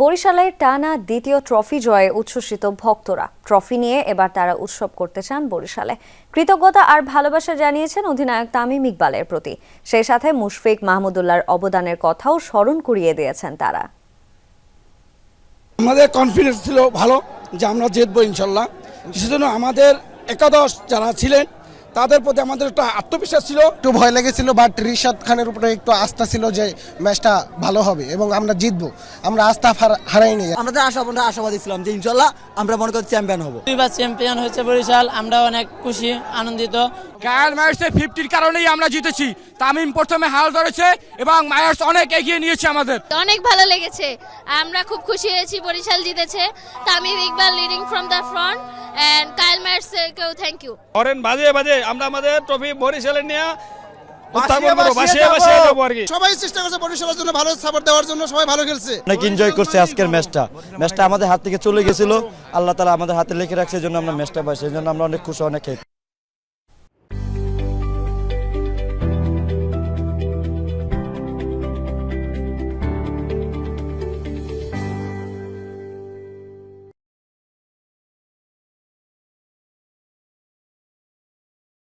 বরিশালে টানা দ্বিতীয় ট্রফি জয়ে উচ্ছ্বসিত ভক্তরা। ট্রফি নিয়ে এবার তারা উৎসব করতে চান বরিশালে। কৃতজ্ঞতা আর ভালোবাসা জানিয়েছেন অধিনায়ক তামিম ইকবালের প্রতি। সেই সাথে মুশফিক মাহমুদুল্লাহর অবদানের কথাও স্মরণ করিয়ে দিয়েছেন তারা। আমাদের কনফিডেন্স ছিল ভালো যে আমরা জিতবো ইনশাল্লাহ। সেজন্য আমাদের একাদশ যারা ছিলেন তাদের প্রতি আমাদের একটা আত্মবিশ্বাস ছিল। একটু ভয় লেগেছিল, বাট রিশাদ খানের উপরে একটু আস্থা ছিল যে ম্যাচটা ভালো হবে এবং আমরা জিতবো। আমরা আস্থা হারাইনি। আমরা আশাবাদী ছিলাম যে ইনশাল্লাহ আমরা মনে করি চ্যাম্পিয়ন হব। দুইবার চ্যাম্পিয়ন হয়েছে বরিশাল, আমরা অনেক খুশি আনন্দিত। কায়াল মায়ার্সের 50-র কারণেই আমরা জিতেছি। তামিম প্রথমে হাল ধরেছে এবং মায়ার্স অনেক এগিয়ে নিয়েছে আমাদের। অনেক ভালো লেগেছে, আমরা খুব খুশি হয়েছি বরিশাল জিতেছে। Tamim Iqbal leading from the front and Kyle মায়ার্সকেও থ্যাংক ইউ। অরেন বাজে আমরা আমাদের ট্রফি বরিশালে নিয়ে সবাই চেষ্টা করছে বরিশালের জন্য ভালো সাপোর্ট দেওয়ার জন্য, সবাই ভালো খেলছে। অনেক এনজয় করছে আজকের ম্যাচটা আমাদের হাত থেকে চলে গেছিল, আল্লাহ তাআলা আমাদের হাতে লিখে রাখছে, এই জন্য আমরা ম্যাচটা পাইছি, এই জন্য আমরা অনেক খুশি, অনেক